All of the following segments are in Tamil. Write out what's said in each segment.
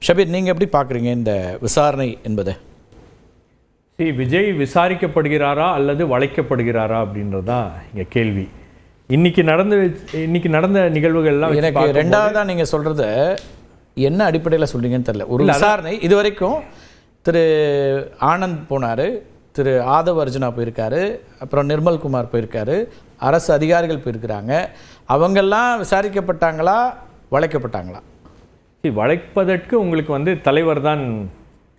ஷபீர், நீங்கள் எப்படி பார்க்குறீங்க இந்த விசாரணை என்பதை? விஜய் விசாரிக்கப்படுகிறாரா அல்லது வளைக்கப்படுகிறாரா அப்படின்றதான் இங்கே கேள்வி. இன்னைக்கு நடந்த நிகழ்வுகள்லாம் எனக்கு ரெண்டாவதா நீங்கள் சொல்கிறத என்ன அடிப்படையில் சொல்கிறீங்கன்னு தெரியல. ஒரு விசாரணை இது வரைக்கும் திரு ஆனந்த் போனார், திரு ஆதவ் அர்ஜுனா போயிருக்காரு, அப்புறம் நிர்மல்குமார் போயிருக்காரு, அரசு அதிகாரிகள் போயிருக்கிறாங்க. அவங்கெல்லாம் விசாரிக்கப்பட்டாங்களா, வளைக்கப்பட்டாங்களா? வளைப்பதற்கு உங்களுக்கு தலைவர் தான்,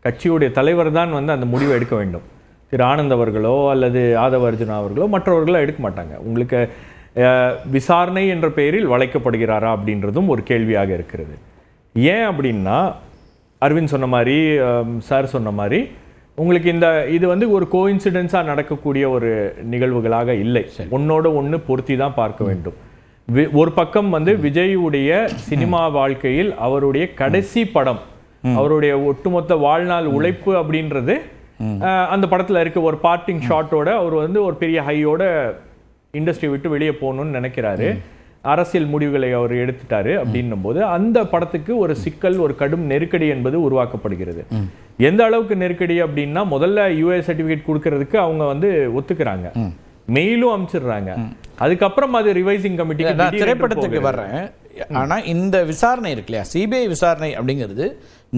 கட்சியுடைய தலைவர் தான் அந்த முடிவை எடுக்க வேண்டும். திரு ஆனந்த் அவர்களோ அல்லது ஆதவ் அர்ஜுனா அவர்களோ மற்றவர்களோ எடுக்க மாட்டாங்க. உங்களுக்கு விசாரணை என்ற பெயரில் வளைக்கப்படுகிறாரா அப்படின்றதும் ஒரு கேள்வியாக இருக்கிறது. ஏன் அப்படின்னா, அரவிந்த் சொன்ன மாதிரி, சார் சொன்ன மாதிரி, உங்களுக்கு இது ஒரு கோஇன்சிடென்ஸாக நடக்கக்கூடிய ஒரு நிகழ்வுகளாக இல்லை. ஒன்னோட ஒன்று பொருத்தி தான் பார்க்க வேண்டும். ஒரு பக்கம் விஜயுடைய சினிமா வாழ்க்கையில் அவருடைய கடைசி படம், அவருடைய ஒட்டுமொத்த வாழ்நாள் உழைப்பு அப்படின்றது அந்த படத்துல இருக்க ஒரு பார்ட்டிங் ஷாட்டோட அவர் ஒரு பெரிய ஹையோட இண்டஸ்ட்ரி விட்டு வெளியே போகணும்னு நினைக்கிறாரு. அரசியல் முடிவுகளை அவர் எடுத்துட்டாரு. அப்படின்னும் போது அந்த படத்துக்கு ஒரு சிக்கல், ஒரு கடும் நெருக்கடி என்பது உருவாக்கப்படுகிறது. எந்த அளவுக்கு நெருக்கடி அப்படின்னா, முதல்ல யூஏ சர்டிபிகேட் கொடுக்கறதுக்கு அவங்க ஒத்துக்கிறாங்க, மெயிலும் அனுப்பிச்சிடுறாங்க. அதுக்கப்புறம் அது ரிவைசிங் கமிட்டி திரைப்படத்துக்கு வர்றேன். ஆனா இந்த விசாரணை இருக்கு இல்லையா, சிபிஐ விசாரணை அப்படிங்கிறது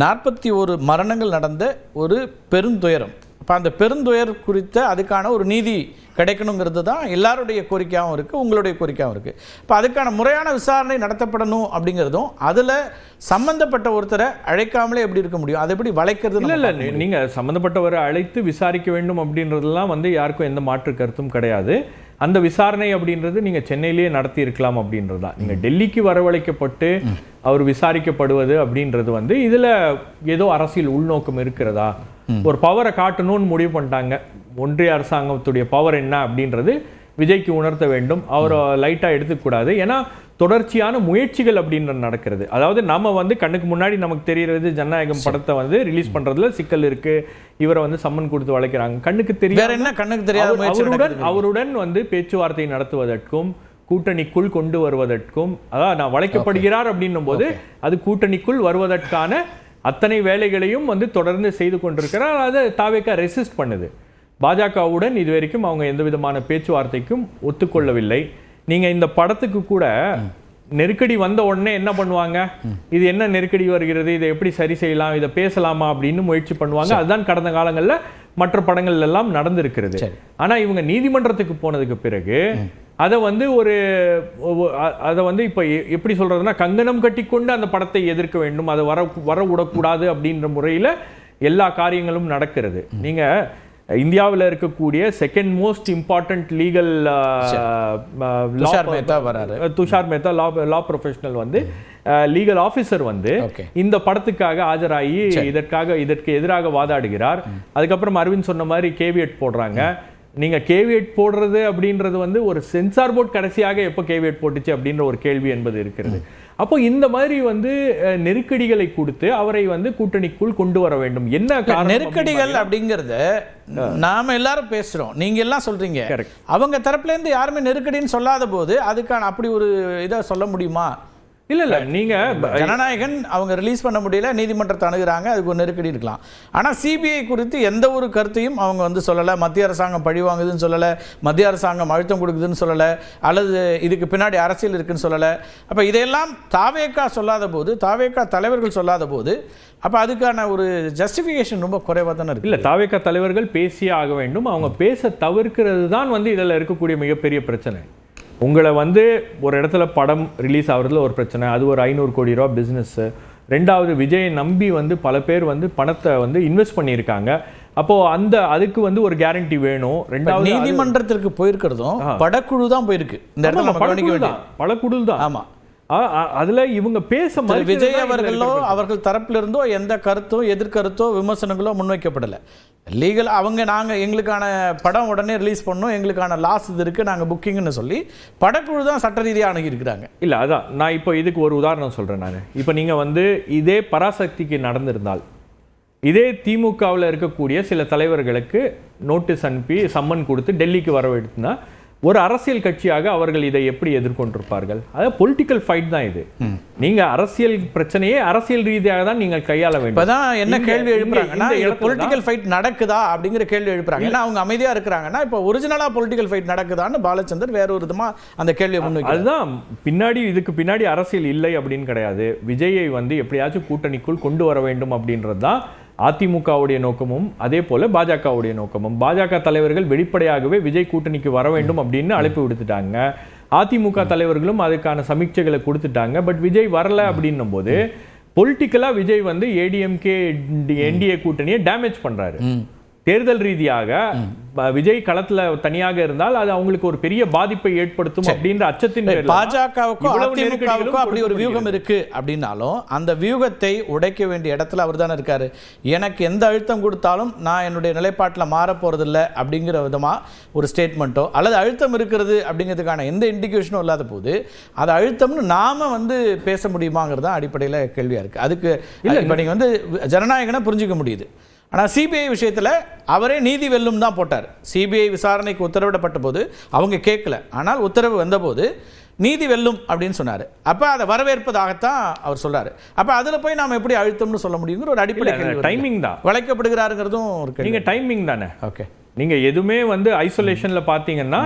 41 மரணங்கள் நடந்த ஒரு பெருந்துயரம். அப்போ அந்த பெருந்துயர் குறித்த அதுக்கான ஒரு நீதி கிடைக்கணுங்கிறது தான் எல்லாருடைய கோரிக்கையாகவும் இருக்குது, உங்களுடைய கோரிக்கையாகவும் இருக்குது. இப்போ அதுக்கான முறையான விசாரணை நடத்தப்படணும் அப்படிங்கிறதும், அதில் சம்பந்தப்பட்ட ஒருத்தரை அழைக்காமலே எப்படி இருக்க முடியும்? அதை எப்படி வளைக்கிறது? இல்லை, நீங்கள் சம்மந்தப்பட்டவரை அழைத்து விசாரிக்க வேண்டும் அப்படின்றதெல்லாம் யாருக்கும் எந்த மாற்று கருத்தும் கிடையாது. அந்த விசாரணை அப்படின்றது நீங்கள் சென்னையிலேயே நடத்தி இருக்கலாம் அப்படின்றது தான். நீங்கள் டெல்லிக்கு வரவழைக்கப்பட்டு அவர் விசாரிக்கப்படுவது அப்படின்றது இதில் ஏதோ அரசியல் உள்நோக்கம் இருக்கிறதா, ஒரு பவரை காட்டணும்னு முடிவு பண்ணிட்டாங்க. ஒன்றிய அரசாங்கத்துடைய பவர் என்ன அப்படின்றது விஜய்க்கு உணர்த்த வேண்டும். அவரை லைட்டாக எடுத்துக்கூடாது. ஏன்னா தொடர்ச்சியான முயற்சிகள் அப்படின்றது நடக்கிறது. அதாவது நம்ம கண்ணுக்கு முன்னாடி நமக்கு தெரிகிறது, ஜனநாயகம் படத்தை ரிலீஸ் பண்றதுல சிக்கல் இருக்கு, இவரை சம்மன் கொடுத்து வளைக்கிறாங்க. கண்ணுக்கு தெரியாது. அவருடன் பேச்சுவார்த்தை நடத்துவதற்கும் கூட்டணிக்குள் கொண்டு வருவதற்கும், அதாவது நான் வளைக்கப்படுகிறார் அப்படின்னும் போது அது கூட்டணிக்குள் வருவதற்கான அத்தனை வேலைகளையும் தொடர்ந்து செய்து கொண்டிருக்கிறார். அதை தாவேகா ரெசிஸ்ட் பண்ணுது. பாஜகவுடன் இதுவரைக்கும் அவங்க எந்த விதமான பேச்சுவார்த்தைக்கும் ஒத்துக்கொள்ளவில்லை. நீங்க இந்த படத்துக்கு கூட நெருக்கடி வந்த உடனே என்ன பண்ணுவாங்க, இது என்ன நெருக்கடி வருகிறது, இதை எப்படி சரி செய்யலாம், இதை பேசலாமா அப்படின்னு முயற்சி பண்ணுவாங்க. அதுதான் கடந்த காலங்கள்ல மற்ற படங்கள் எல்லாம் நடந்திருக்கிறது. ஆனா இவங்க நீதிமன்றத்துக்கு போனதுக்கு பிறகு அதை இப்ப எப்படி சொல்றதுன்னா, கங்கணம் கட்டி கொண்டு அந்த படத்தை எதிர்க்க வேண்டும், அதை வர விடக்கூடாது அப்படின்ற முறையில எல்லா காரியங்களும் நடக்கிறது. நீங்க இந்தியாவில் இருக்கக்கூடிய second most important legal Tushar Mehta law professional legal officer இந்த படத்துக்காக ஆஜராகி இதற்கு எதிராக வாதாடுகிறார். அதுக்கப்புறம் அரவிந்த் சொன்ன மாதிரி கேவியட் போடுறாங்க. நீங்க கேவியட் போடுறது அப்படின்றது ஒரு சென்சார் போர்ட் கடைசியாக எப்போ கேவியட் போட்டுச்சு அப்படின்ற ஒரு கேள்வி என்பது இருக்கிறது. அப்போ இந்த மாதிரி நெருக்கடிகளை கொடுத்து அவரை கூட்டணிக்குள் கொண்டு வர வேண்டும். என்ன நெருக்கடிகள் அப்படிங்கறத நாம எல்லாரும் பேசுறோம், நீங்க எல்லாம் சொல்றீங்க. அவங்க தரப்புல இருந்து யாருமே நெருக்கடின்னு சொல்லாத போது அதுக்கான அப்படி ஒரு இதை சொல்ல முடியுமா? இல்ல, நீங்க ஜனநாயகன் அவங்க ரிலீஸ் பண்ண முடியல, நீதிமன்றத்தை அணுகுறாங்க, அதுக்கு ஒரு நெருக்கடி இருக்கலாம். ஆனா சிபிஐ குறித்து எந்த ஒரு கருத்தையும் அவங்க சொல்லல. மத்திய அரசாங்கம் பழி வாங்குதுன்னு சொல்லல, மத்திய அரசாங்கம் அழுத்தம் கொடுக்குதுன்னு சொல்லல, அல்லது இதுக்கு பின்னாடி அரசியல் இருக்குன்னு சொல்லல. அப்ப இதையெல்லாம் தாவேகா சொல்லாத போது, தாவேகா தலைவர்கள் சொல்லாத போது, அப்ப அதுக்கான ஒரு ஜஸ்டிபிகேஷன் ரொம்ப குறைவா தானே இருக்கு. இல்ல, தாவேகா தலைவர்கள் பேசியே ஆக வேண்டும். அவங்க பேச தவிர்க்கிறது தான் இதுல இருக்கக்கூடிய மிகப்பெரிய பிரச்சனை. உங்களை ஒரு இடத்துல படம் ரிலீஸ் ஆகுறதுல ஒரு பிரச்சனை, அது ஒரு 500 கோடி ரூபா பிஸ்னஸ். ரெண்டாவது, விஜயை நம்பி பல பேர் பணத்தை இன்வெஸ்ட் பண்ணியிருக்காங்க. அப்போ அதுக்கு ஒரு கேரண்டி வேணும். ரெண்டாவது, நீதிமன்றத்திற்கு போயிருக்கிறதும் படக்குழு தான் போயிருக்கு. இந்த இடத்துல படக்குழு தான். ஆமா, அதுல இவங்க பேச விஜய் அவர்களோ அவர்கள் தரப்புல இருந்தோ எந்த கருத்தோ எதிர்கருத்தோ விமர்சனங்களோ முன்வைக்கப்படல. லீகல் நாங்க எங்களுக்கான படம் உடனே ரிலீஸ் பண்ணோம், எங்களுக்கான லாஸ் இது இருக்கு, நாங்க புக்கிங்னு சொல்லி படக்குழு தான் சட்ட ரீதியாக அணுகி இருக்கிறாங்க. இல்ல, அதான் நான் இப்போ இதுக்கு ஒரு உதாரணம் சொல்றேன். நான் இப்போ நீங்க இதே பராசக்திக்கு நடந்திருந்தால், இதே திமுகவில் இருக்கக்கூடிய சில தலைவர்களுக்கு நோட்டீஸ் அனுப்பி சம்மன் கொடுத்து டெல்லிக்கு வரவழைத்துனா ஒரு அரசியல் கட்சியாக அவர்கள் இதை எப்படி எதிர்கொண்டிருப்பார்கள்? அதாவது பொலிட்டிக்கல் ஃபைட் தான் இது. நீங்க அரசியல் பிரச்சனையே அரசியல் ரீதியாக தான் நீங்கள் கையாள வேண்டும். இப்பதான் என்ன கேள்வி எழுப்புறாங்கன்னா, பொலிட்டிக்கல் ஃபைட் நடக்குதா அப்படிங்கிற கேள்வி எழுப்புறாங்க. ஏன்னா அவங்க அமைதியா இருக்கிறாங்கன்னா இப்போ ஒரிஜினலா பொலிட்டிக்கல் ஃபைட் நடக்குதான்னு பாலச்சந்தர் வேற ஒரு விதமா அந்த கேள்வியை முன்வைக்கிறார். அதுதான் இதுக்கு பின்னாடி அரசியல் இல்லை அப்படின்னு கிடையாது. விஜயை வந்து எப்படியாச்சும் கூட்டணிக்குள் கொண்டு வர வேண்டும் அப்படின்றது தான் அதிமுகவுடைய நோக்கமும் அதே போல பாஜகவுடைய நோக்கமும். பாஜக தலைவர்கள் வெளிப்படையாகவே விஜய் கூட்டணிக்கு வர வேண்டும் அப்படின்னு அழைப்பு விடுத்துட்டாங்க. அதிமுக தலைவர்களும் அதுக்கான சமீட்சைகளை கொடுத்துட்டாங்க. பட் விஜய் வரல அப்படின்னும் போது பொலிட்டிக்கலா விஜய் வந்து ஏடிஎம்கே என்டிஏ கூட்டணியை டேமேஜ் பண்றாரு. தேர்தல் ரீதியாக விஜய் களத்துல தனியாக இருந்தால் அது அவங்களுக்கு ஒரு பெரிய பாதிப்பை ஏற்படுத்தும் அப்படின்ற அச்சத்தின் பாஜகவுக்கும் அதிமுகவுக்கும் அப்படி ஒரு வியூகம் இருக்கு அப்படின்னாலும் அந்த வியூகத்தை உடைக்க வேண்டிய இடத்துல அவர் தானே இருக்காரு. எனக்கு எந்த அழுத்தம் கொடுத்தாலும் நான் என்னுடைய நிலைப்பாட்டில் மாற போறதில்லை அப்படிங்கிற விதமா ஒரு ஸ்டேட்மெண்ட்டோ அல்லது அழுத்தம் இருக்கிறது அப்படிங்கிறதுக்கான எந்த இண்டிகேஷனும் இல்லாத போது அது அழுத்தம்னு நாம வந்து பேச முடியுமாங்கிறது தான் அடிப்படையில் கேள்வியா இருக்கு. அதுக்கு இப்போ நீங்க வந்து ஜனநாயகனை புரிஞ்சுக்க முடியுது. ஆனால் சிபிஐ விஷயத்தில் அவரே நீதி வெல்லும் தான் போட்டார். சிபிஐ விசாரணைக்கு உத்தரவிடப்பட்ட போது அவங்க கேட்கல, ஆனால் உத்தரவு வந்தபோது நீதி வெல்லும் அப்படின்னு சொன்னார். அப்போ அதை வரவேற்பதாகத்தான் அவர் சொல்றாரு. அப்போ அதில் போய் நாம் எப்படி அழுத்தம்னு சொல்ல முடியுங்கிற ஒரு அடிப்படை டைமிங் தான் வளைக்கப்படுகிறாருங்கிறதும் ஒரு நீங்க டைமிங் தானே. ஓகே, நீங்க எதுவுமே வந்து ஐசோலேஷன்ல பாத்தீங்கன்னா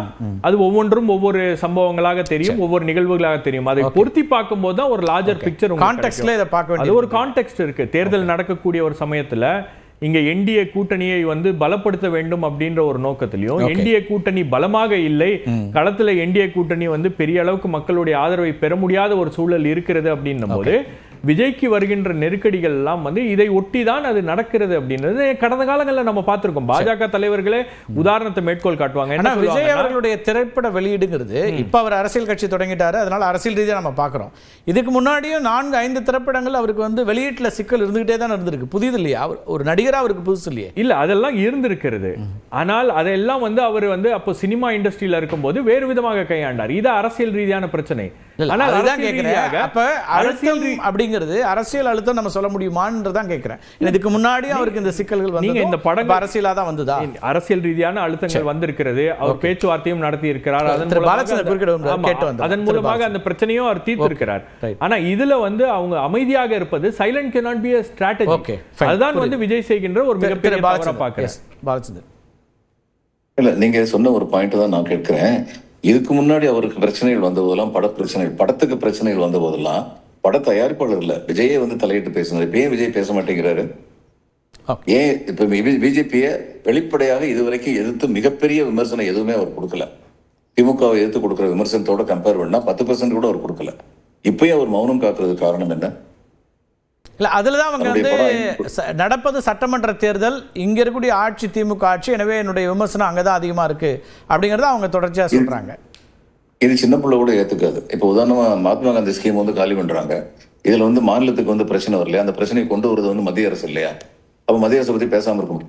அது ஒவ்வொன்றும் ஒவ்வொரு சம்பவங்களாக தெரியும், ஒவ்வொரு நிகழ்வுகளாக தெரியும். அதை பொருத்தி பார்க்கும் போது தான் ஒரு லார்ஜர் பிக்சர் கான்டெக்ஸ்ட்ல இதை பார்க்க வேண்டியது. அது ஒரு கான்டெக்ஸ்ட் இருக்கு. தேர்தல் நடக்கக்கூடிய ஒரு சமயத்துல இங்க என்டிஏ கூட்டணியை வந்து பலப்படுத்த வேண்டும் அப்படின்ற ஒரு நோக்கத்திலையும் என்டிஏ கூட்டணி பலமாக இல்லை, களத்துல என்டிஏ கூட்டணி வந்து பெரிய அளவுக்கு மக்களுடைய ஆதரவை பெற முடியாத ஒரு சூழல் இருக்கிறது அப்படின்னும் போது விஜய்க்கு வருகின்ற நெருக்கடிகள் எல்லாம் வந்து இதை ஒட்டி தான் அது நடக்கிறது அப்படின்றது கடந்த காலங்களில் நம்ம பார்த்திருக்கோம். பாஜக தலைவர்களே உதாரணத்தை மேற்கோள் காட்டுவாங்க. ஆனா விஜய் அவர்களுடைய திரைப்பட வெளியீடுங்கிறது இப்ப அவர் அரசியல் கட்சி தொடங்கிட்டாரு, அதனால அரசியல் ரீதியாக நம்ம பார்க்கிறோம். இதுக்கு முன்னாடியும் 4-5 திரைப்படங்கள் அவருக்கு வந்து வெளியீட்டுல சிக்கல் இருந்துகிட்டே தான் இருந்திருக்கு. புதிது இல்லையா? ஒரு நடிகரா அவருக்கு புதுசு இல்லையே? இல்ல, அதெல்லாம் இருந்திருக்கிறது. ஆனால் அதெல்லாம் வந்து அவர் வந்து அப்போ சினிமா இண்டஸ்ட்ரியில இருக்கும்போது வேறு விதமாக கையாண்டார். இது அரசியல் ரீதியான பிரச்சனை. ஆனால் அதுதான் கேட்கிறேன். அப்ப அரசியல் அப்படிங்கிறது அரசியல் அழுத்தம் நம்ம சொல்ல முடியுமான்றதான் கேட்கிறேன். இதுக்கு முன்னாடி அவருக்கு இந்த சிக்கல்கள் வந்து நீங்க இந்த படம் அரசியலா தான் வந்ததா? அரசியல் ரீதியான அழுத்தங்கள் வந்திருக்கிறது. அவர் பேச்சுவார்த்தையும் நடத்தி இருக்கிறார். அதன் மூலமாக அந்த பிரச்சனையும் அவர் தீர்த்து இருக்கிறார். ஆனா இதுல வந்து அவங்க அமைதியாக இருப்பது silent cannot be a strategy. அதுதான் வந்து விஜய் செய்கின்ற ஒரு மிகப்பெரிய தவறா பார்க்கிறேன். பாலச்சந்தர் இல்ல, நீங்க சொன்ன ஒரு பாயிண்ட் தான் நான் கேட்கிறேன். இதுக்கு முன்னாடி அவருக்கு பிரச்சனைகள் வந்த போதெல்லாம் படத்துக்கு பிரச்சனைகள் வந்த போதெல்லாம் பட தயாரிப்பாளர் இல்ல விஜயே வந்து தலையிட்டு பேசினார். இப்ப ஏன் விஜய் பேச மாட்டேங்கிறாரு? ஏன் இப்ப பிஜேபியை வெளிப்படையாக இதுவரைக்கும் எதிர்த்து மிகப்பெரிய விமர்சனம் எதுவுமே அவர் கொடுக்கல. திமுகவை எதிர்த்து கொடுக்கிற விமர்சனத்தோட கம்பேர் பண்ணா 10% கூட அவர் கொடுக்கல. இப்பயும் அவர் மௌனம் காக்குறது காரணம் என்ன? இல்ல, அதுலதான் அவங்க வந்து நடப்பது சட்டமன்ற தேர்தல், இங்க இருக்கக்கூடிய ஆட்சி திமுக ஆட்சி, எனவே என்னுடைய விமர்சனம் அங்கதான் அதிகமா இருக்கு அப்படிங்கறத அவங்க தொடர்ச்சியா சொல்றாங்க. இது சின்ன பிள்ளை கூட ஏத்துக்காது. இப்ப உதாரணமா மகாத்மா காந்தி ஸ்கீம் வந்து காலி பண்றாங்க. இதுல வந்து மாநிலத்துக்கு வந்து பிரச்சனை வரலையா? அந்த பிரச்சனையை கொண்டு வருது வந்து மத்திய அரசு இல்லையா? அப்ப மத்திய அரசு பத்தி பேசாம இருக்க முடியும்?